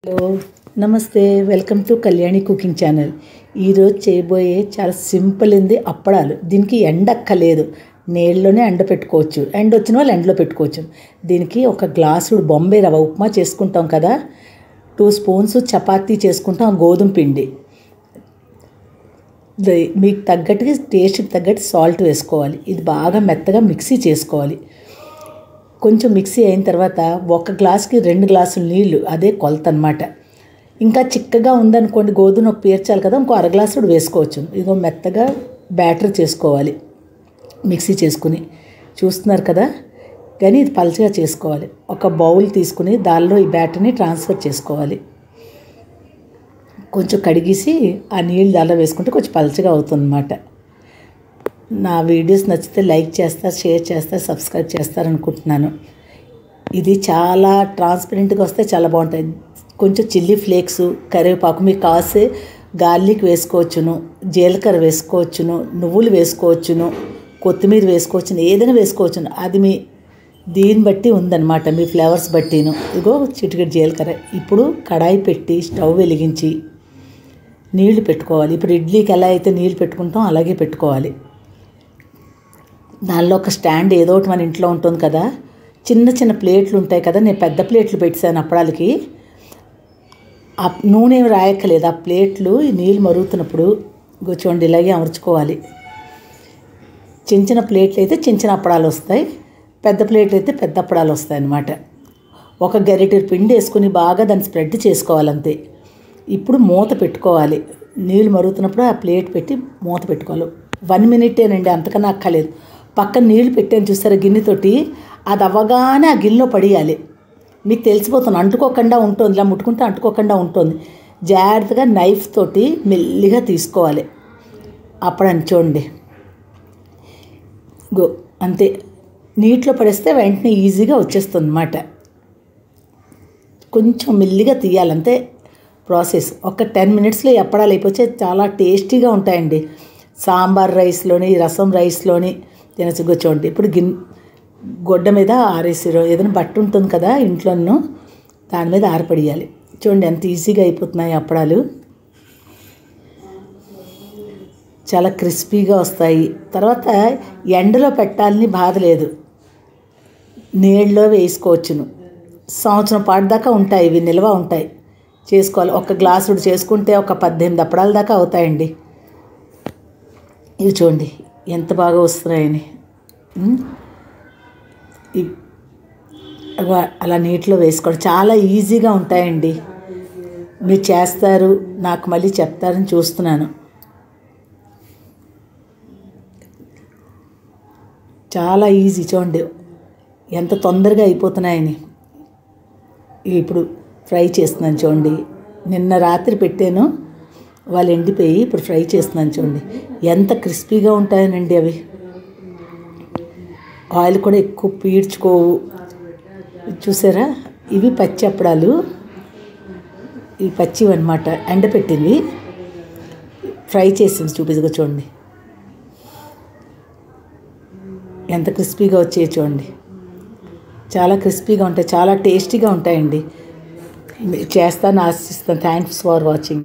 Hello నమస్తే welcome to Kalyani cooking channel. ఈరోజు చేయబోయే చాలా సింపుల్ ఉంది అప్పడాలు. దీనికి ఎండ అక్కలేదు, నీళ్ళలోనే ఎండ పెట్టుకోవచ్చు. ఎండ వచ్చిన వాళ్ళు ఎండలో పెట్టుకోవచ్చు. దీనికి ఒక గ్లాసు బొంబాయి రవ్వ ఉప్మా చేసుకుంటాం కదా, 2 స్పూన్స్ చపాతీ చేసుకుంటాం గోధుమ పిండి. మీకు తగ్గట్టుగా టేస్ట్కి తగ్గట్టు సాల్ట్ వేసుకోవాలి. ఇది బాగా మెత్తగా మిక్సీ చేసుకోవాలి. కొంచెం మిక్సీ అయిన తర్వాత 1 గ్లాస్కి 2 గ్లాసులు నీళ్ళు, అదే కొలత అన్నమాట. ఇంకా చిక్కగా ఉందనుకోండి, గోధుమ పేర్చాలి కదా, ఇంకో అర గ్లాసు కూడా వేసుకోవచ్చు. ఇదిగో మెత్తగా బ్యాటర్ చేసుకోవాలి. మిక్సీ చేసుకుని చూస్తున్నారు కదా, కానీ ఇది పలచగా చేసుకోవాలి. ఒక బౌల్ తీసుకుని దానిలో ఈ బ్యాటర్ని ట్రాన్స్ఫర్ చేసుకోవాలి. కొంచెం కడిగేసి ఆ నీళ్ళు దానిలో వేసుకుంటే కొంచెం పలచగా అవుతుందన్నమాట. నా వీడియోస్ నచ్చితే లైక్ చేస్తారు, షేర్ చేస్తారు, సబ్స్క్రైబ్ చేస్తారనుకుంటున్నాను. ఇది చాలా ట్రాన్స్పరెంట్గా వస్తే చాలా బాగుంటాయి. కొంచెం చిల్లీ ఫ్లేక్స్, కరివేపాకు, మీకు కాసే గార్లిక్ వేసుకోవచ్చును, జీలకర్ర వేసుకోవచ్చును, నువ్వులు వేసుకోవచ్చును, కొత్తిమీర వేసుకోవచ్చును, ఏదైనా వేసుకోవచ్చును. అది మీ దీన్ని బట్టి ఉందన్నమాట, మీ ఫ్లేవర్స్ బట్టిను. ఇగో చిటికెడు జీలకర్ర. ఇప్పుడు కడాయి పెట్టి స్టవ్ వెలిగించి నీళ్లు పెట్టుకోవాలి. ఇప్పుడు ఇడ్లీకి ఎలా అయితే నీళ్ళు పెట్టుకుంటాం అలాగే పెట్టుకోవాలి. దానిలో ఒక స్టాండ్ ఏదో ఒకటి మన ఇంట్లో ఉంటుంది కదా, చిన్న చిన్న ప్లేట్లు ఉంటాయి కదా, నేను పెద్ద ప్లేట్లు పెట్టాను అప్పడాలకి. ఆ నూనె రాయక్కలేదు. ఆ ప్లేట్లు ఈ నీళ్ళు మరుగుతున్నప్పుడు చూడండి ఇలాగే అమర్చుకోవాలి. చిన్న చిన్న ప్లేట్లు అయితే చిన్న చిన్న అప్పడాలు వస్తాయి, పెద్ద ప్లేట్లు అయితే పెద్ద అప్పడాలు వస్తాయి అన్నమాట. ఒక గరిటెడు పిండి వేసుకుని బాగా దాన్ని స్ప్రెడ్ చేసుకోవాలంతే. ఇప్పుడు మూత పెట్టుకోవాలి. నీళ్ళు మరుగుతున్నప్పుడు ఆ ప్లేట్ పెట్టి మూత పెట్టుకోవాలి. 1 మినిటేనండి, అంతకన్నా అక్కర్లేదు. పక్కన నీళ్ళు పెట్టాను చూసారా గిన్నెతోటి, అది అవ్వగానే ఆ గిన్నెలో పడేయాలి. మీకు తెలిసిపోతుంది, అంటుకోకుండా ఉంటుంది. ఇలా ముట్టుకుంటే అంటుకోకుండా ఉంటుంది. జాగ్రత్తగా నైఫ్ తోటి మెల్లిగా తీసుకోవాలి. అప్పుడు చూడండి అంతే. నీటిలో పడేస్తే వెంటనే ఈజీగా వచ్చేస్తుంది అన్నమాట. కొంచెం మెల్లిగా తీయాలంతే ప్రాసెస్. ఒక 10 మినిట్స్లో అప్పడాలు అయిపోతే చాలా టేస్టీగా ఉంటాయండి. సాంబార్ రైస్లోని, రసం రైస్లోని తినచ్చు. చూడండి ఇప్పుడు గొడ్డ మీద ఆరేసి, ఏదైనా బట్ట ఉంటుంది కదా ఇంట్లోనూ, దాని మీద ఆరపడియాలి. చూడండి ఎంత ఈజీగా అయిపోతున్నాయి అప్పడాలు. చాలా క్రిస్పీగా వస్తాయి. తర్వాత ఎండలో పెట్టాలని బాధ లేదు, నీళ్ళలో వేసుకోవచ్చును. సంవత్సరం పాటు దాకా ఉంటాయి, ఇవి నిల్వ ఉంటాయి. చేసుకోవాలి. 1 గ్లాసుడు చేసుకుంటే ఒక 18 అప్పడాల దాకా అవుతాయండి. ఇవి చూడండి ఎంత బాగా వస్తున్నాయని. అలా నీటిలో వేసుకోవడం చాలా ఈజీగా ఉంటాయండి. మీరు చేస్తారు, నాకు మళ్ళీ చెప్తారని చూస్తున్నాను. చాలా ఈజీ. చూడండి ఎంత తొందరగా అయిపోతున్నాయని. ఇప్పుడు ఫ్రై చేస్తున్నాను చూడండి. నిన్న రాత్రి పెట్టాను, వాళ్ళు ఎండిపోయి ఇప్పుడు ఫ్రై చేస్తున్నాను చూడండి. ఎంత క్రిస్పీగా ఉంటాయనండి అవి. ఆయిల్ కూడా ఎక్కువ పీడ్చుకోవు. చూసారా, ఇవి పచ్చి అప్పడాలు. ఇవి పచ్చివి అనమాట, ఎండపెట్టినవి. ఫ్రై చేసింది చూపిగా చూడండి ఎంత క్రిస్పీగా వచ్చాయి చూడండి. చాలా క్రిస్పీగా ఉంటాయి, చాలా టేస్టీగా ఉంటాయండి. చేస్తాను, ఆశిస్తాను. Thanks for watching.